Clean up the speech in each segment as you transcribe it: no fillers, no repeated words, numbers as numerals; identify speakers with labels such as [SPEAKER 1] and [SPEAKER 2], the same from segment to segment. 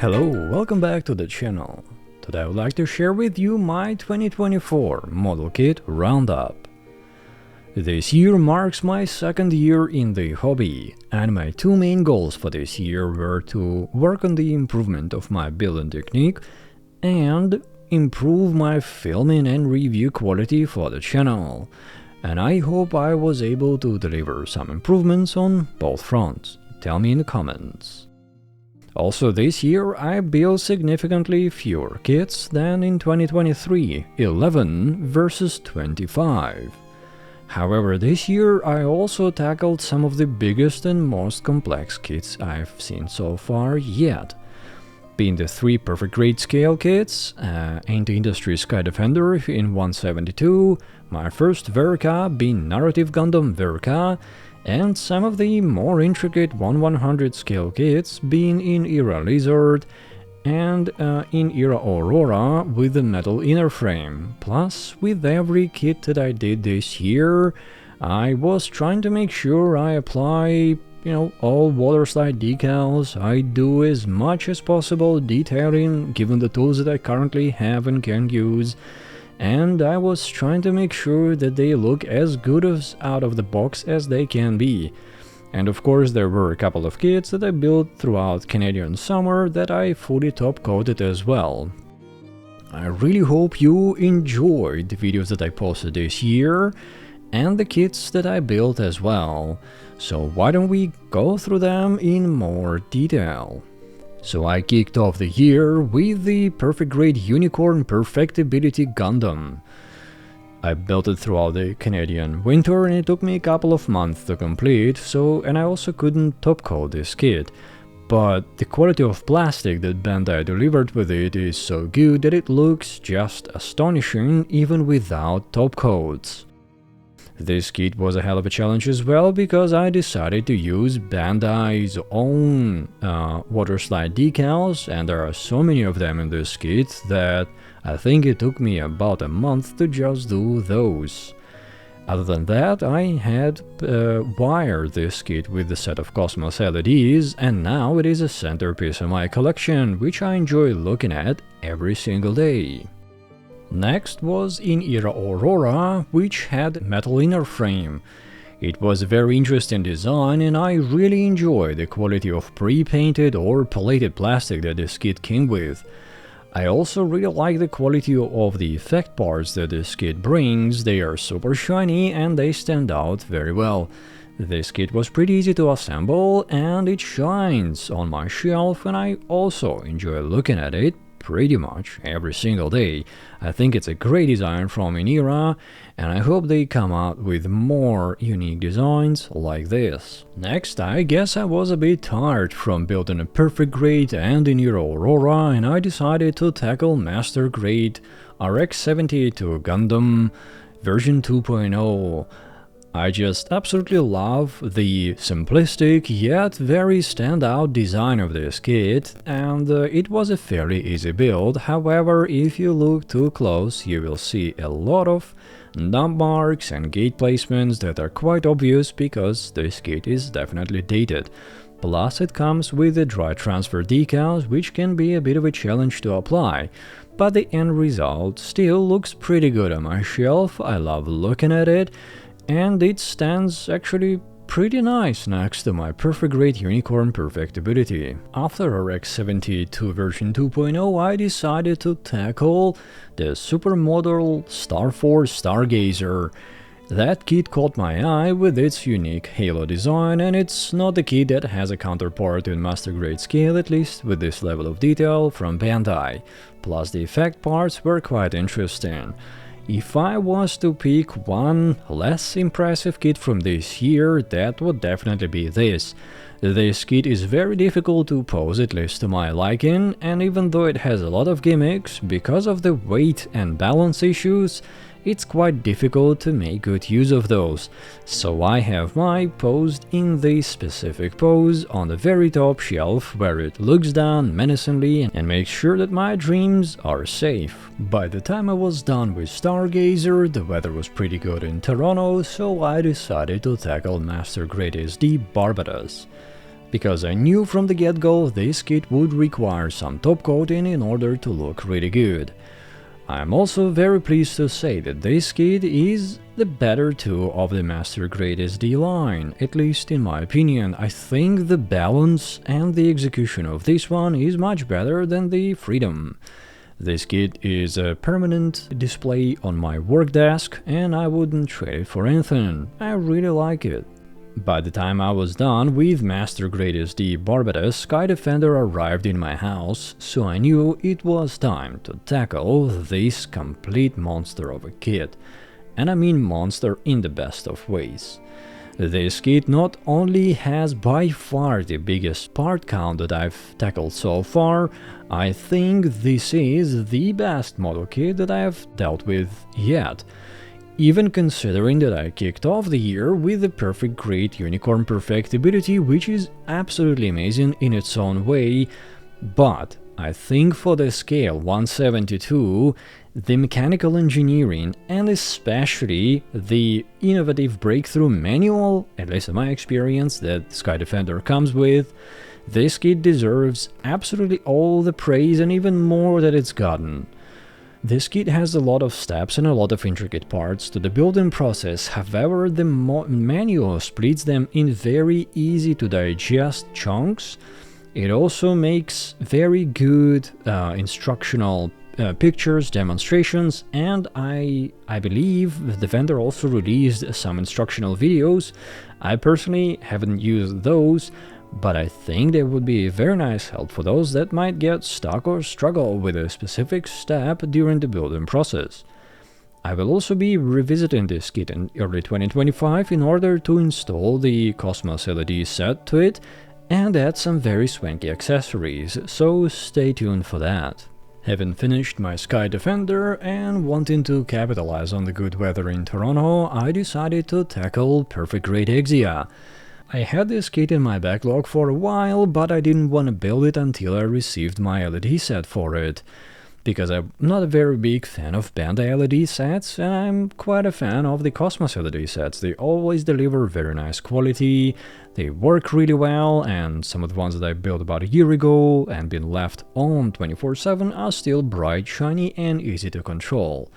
[SPEAKER 1] Hello, welcome back to the channel. Today I would like to share with you my 2024 Model Kit Roundup. This year marks my second year in the hobby, and my two main goals for this year were to work on the improvement of my building technique and improve my filming and review quality for the channel. And I hope I was able to deliver some improvements on both fronts. Tell me in the comments. Also this year I built significantly fewer kits than in 2023, 11 versus 25. However, this year I also tackled some of the biggest and most complex kits I've seen so far yet. Being the 3 perfect grade scale kits, Anti-Industry Sky Defender in 172, my first Verka being Narrative Gundam Verka, and some of the more intricate 1/100 scale kits being in Era Lizard and in Era Aurora with the metal inner frame. Plus, with every kit that I did this year, I was trying to make sure I apply, all waterslide decals. I do as much as possible detailing given the tools that I currently have and can use. And I was trying to make sure that they look as good as out of the box as they can be. And of course there were a couple of kits that I built throughout Canadian summer that I fully top coated as well. I really hope you enjoyed the videos that I posted this year and the kits that I built as well. So why don't we go through them in more detail. So I kicked off the year with the perfect grade Unicorn Perfectibility Gundam. I built it throughout the Canadian winter and it took me a couple of months to complete, and I also couldn't top coat this kit. But the quality of plastic that Bandai delivered with it is so good that it looks just astonishing even without top coats. This kit was a hell of a challenge as well because I decided to use Bandai's own waterslide decals, and there are so many of them in this kit that I think it took me about a month to just do those. Other than that, I had wired this kit with a set of Cosmos LEDs, and now it is a centerpiece of my collection, which I enjoy looking at every single day. Next was in Era Aurora, which had metal inner frame. It was a very interesting design and I really enjoy the quality of pre-painted or plated plastic that this kit came with. I also really like the quality of the effect parts that this kit brings. They are super shiny and they stand out very well. This kit was pretty easy to assemble and it shines on my shelf, and I also enjoy looking at it pretty much every single day. I think it's a great design from Era, and I hope they come out with more unique designs like this. Next, I guess I was a bit tired from building a perfect grade and in Era Aurora, and I decided to tackle master grade RX-72 Gundam version 2.0. I just absolutely love the simplistic yet very standout design of this kit, and it was a fairly easy build. However, if you look too close, you will see a lot of dump marks and gate placements that are quite obvious because this kit is definitely dated. Plus, it comes with the dry transfer decals, which can be a bit of a challenge to apply. But the end result still looks pretty good on my shelf. I love looking at it. And it stands actually pretty nice next to my perfect grade Unicorn Perfectibility. After RX-72 version 2.0, I decided to tackle the supermodel Starforce Stargazer. That kit caught my eye with its unique halo design, and it's not the kit that has a counterpart in master grade scale, at least with this level of detail from Bandai. Plus the effect parts were quite interesting. If I was to pick one less impressive kit from this year, that would definitely be this. This kit is very difficult to pose, at least to my liking, and even though it has a lot of gimmicks, because of the weight and balance issues, it's quite difficult to make good use of those. So I have mine posed in this specific pose on the very top shelf, where it looks down menacingly and makes sure that my dreams are safe. By the time I was done with Stargazer, the weather was pretty good in Toronto, so I decided to tackle Master Grade SD Barbados. because I knew from the get-go this kit would require some top coating in order to look really good. I'm also very pleased to say that this kit is the better two of the Master Grade SD line, at least in my opinion. I think the balance and the execution of this one is much better than the Freedom. This kit is a permanent display on my work desk and I wouldn't trade it for anything. I really like it. By the time I was done with Master Grade SD Barbados, Sky Defender arrived in my house, so I knew it was time to tackle this complete monster of a kit. And I mean monster in the best of ways. This kit not only has by far the biggest part count that I've tackled so far, I think this is the best model kit that I have dealt with yet. Even considering that I kicked off the year with the perfect grade unicorn perfectibility, which is absolutely amazing in its own way, but I think for the scale 172, the mechanical engineering and especially the innovative breakthrough manual, at least in my experience, that Sky Defender comes with, this kit deserves absolutely all the praise and even more that it's gotten. This kit has a lot of steps and a lot of intricate parts to the building process, however the manual splits them in very easy to digest chunks. It also makes very good instructional pictures, demonstrations, and I believe the vendor also released some instructional videos. I personally haven't used those, but I think they would be a very nice help for those that might get stuck or struggle with a specific step during the building process. I will also be revisiting this kit in early 2025 in order to install the Cosmos LED set to it and add some very swanky accessories, so stay tuned for that. Having finished my Sky Defender and wanting to capitalize on the good weather in Toronto, I decided to tackle Perfect Grade Exia. I had this kit in my backlog for a while, but I didn't want to build it until I received my LED set for it. Because I'm not a very big fan of Bandai LED sets, and I'm quite a fan of the Cosmos LED sets. They always deliver very nice quality, they work really well, and some of the ones that I built about a year ago and been left on 24/7 are still bright, shiny and easy to control.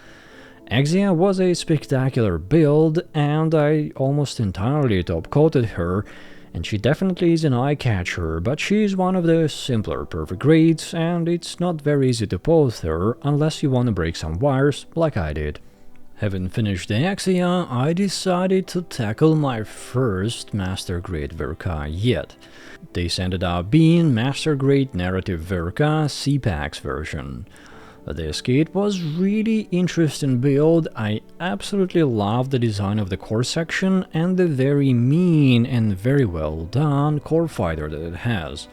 [SPEAKER 1] Exia was a spectacular build, and I almost entirely top-coated her, and she definitely is an eye-catcher, but she's one of the simpler perfect grades, and it's not very easy to pose her unless you want to break some wires, like I did. Having finished the Exia, I decided to tackle my first Master Grade Verka yet. This ended up being Master Grade Narrative Verka CPAX version. This kit was really interesting build. I absolutely love the design of the core section and the very mean and very well done core fighter that it has.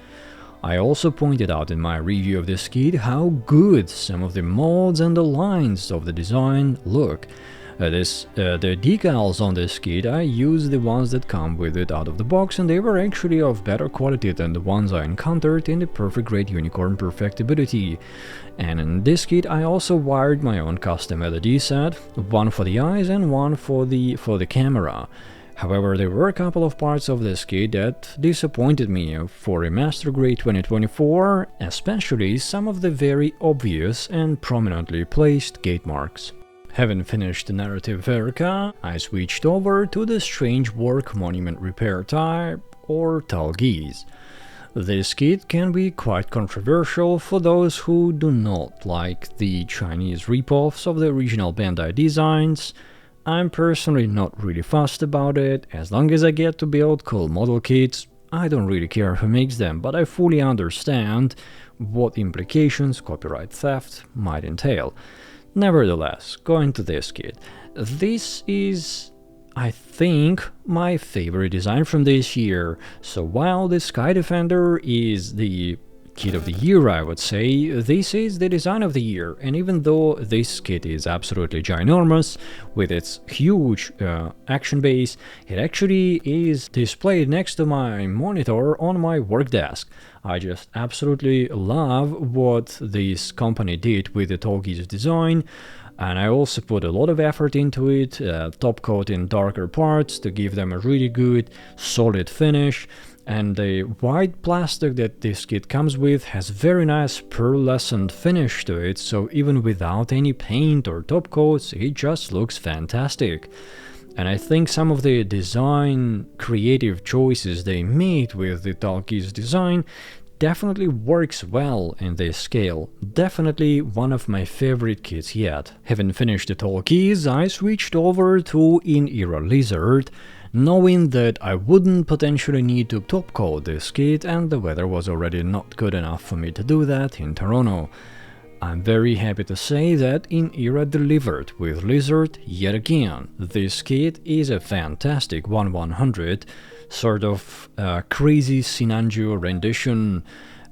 [SPEAKER 1] I also pointed out in my review of this kit how good some of the mods and the lines of the design look. The decals on this kit, I used the ones that come with it out of the box, and they were actually of better quality than the ones I encountered in the Perfect Grade Unicorn Perfectibility. And in this kit I also wired my own custom LED set, one for the eyes and one for the camera. However, there were a couple of parts of this kit that disappointed me for a Master Grade 2024, especially some of the very obvious and prominently placed gate marks. Having finished the Narrative Verka, I switched over to the Strange Work Monument Repair type, or Talgeese. This kit can be quite controversial for those who do not like the Chinese rip-offs of the original Bandai designs. I'm personally not really fussed about it. As long as I get to build cool model kits, I don't really care who makes them, but I fully understand what implications copyright theft might entail. Nevertheless, going to this kit. This is, I think, my favorite design from this year. So while the Sky Defender is the kit of the year, I would say, this is the design of the year. And even though this kit is absolutely ginormous, with its huge action base, it actually is displayed next to my monitor on my work desk. I just absolutely love what this company did with the Talgeese design. And I also put a lot of effort into it, top coat in darker parts to give them a really good solid finish. And the white plastic that this kit comes with has very nice pearlescent finish to it, so even without any paint or top coats, it just looks fantastic. And I think some of the design creative choices they made with the Decals design definitely works well in this scale. Definitely one of my favorite kits yet. Having finished the Decals, I switched over to In-Era Lizard, knowing that I wouldn't potentially need to top coat this kit and the weather was already not good enough for me to do that in Toronto. I'm very happy to say that In-Era delivered with Lizard yet again. This kit is a fantastic 1/100, sort of crazy Sinanju rendition.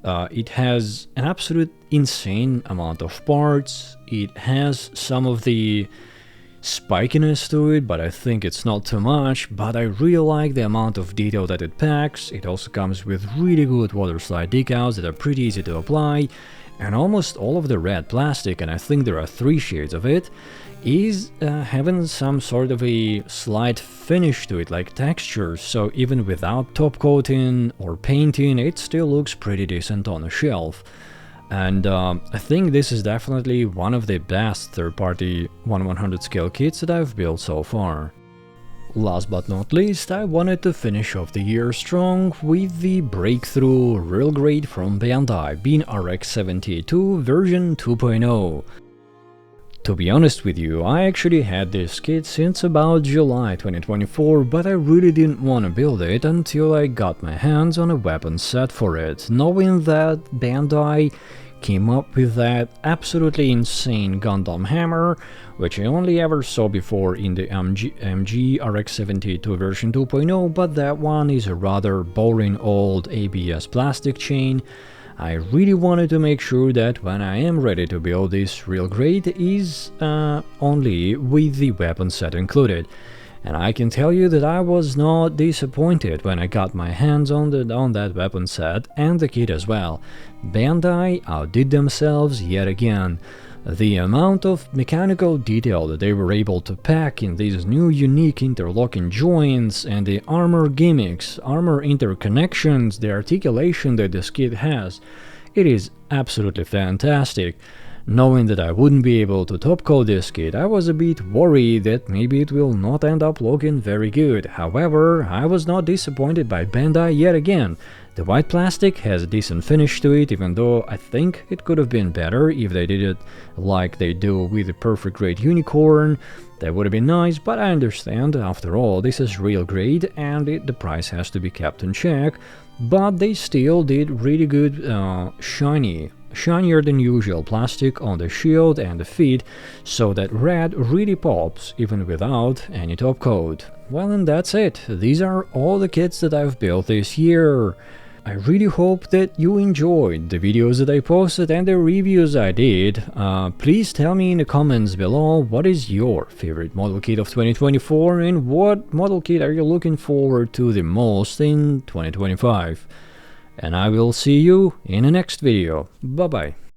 [SPEAKER 1] It has an absolute insane amount of parts. It has some of the spikiness to it, but I think it's not too much. But I really like the amount of detail that it packs. It also comes with really good water slide decals that are pretty easy to apply. And almost all of the red plastic, and I think there are 3 shades of it, is having some sort of a slight finish to it, like textures, so even without top coating or painting, it still looks pretty decent on the shelf. And I think this is definitely one of the best third-party 1/100 scale kits that I've built so far. Last but not least, I wanted to finish off the year strong with the breakthrough real grade from Bandai, being RX-72 version 2.0. To be honest with you, I actually had this kit since about July 2024, but I really didn't want to build it until I got my hands on a weapon set for it, knowing that Bandai came up with that absolutely insane Gundam hammer, which I only ever saw before in the MG RX-72 version 2.0, but that one is a rather boring old ABS plastic chain. I really wanted to make sure that when I am ready to build this real grade is only with the weapon set included. And I can tell you that I was not disappointed when I got my hands on that weapon set and the kit as well. Bandai outdid themselves yet again. The amount of mechanical detail that they were able to pack in these new unique interlocking joints and the armor gimmicks, armor interconnections, the articulation that this kit has, it is absolutely fantastic. Knowing that I wouldn't be able to top coat this kit, I was a bit worried that maybe it will not end up looking very good. However, I was not disappointed by Bandai yet again. The white plastic has a decent finish to it, even though I think it could have been better if they did it like they do with the perfect grade unicorn. That would have been nice, but I understand, after all, this is real grade and the price has to be kept in check. But they still did really good shinier than usual plastic on the shield and the feet, so that red really pops even without any top coat. Well, and that's it. These are all the kits that I've built this year. I really hope that you enjoyed the videos that I posted and the reviews I did. Please tell me in the comments below what is your favorite model kit of 2024 and what model kit are you looking forward to the most in 2025. And I will see you in the next video. Bye bye.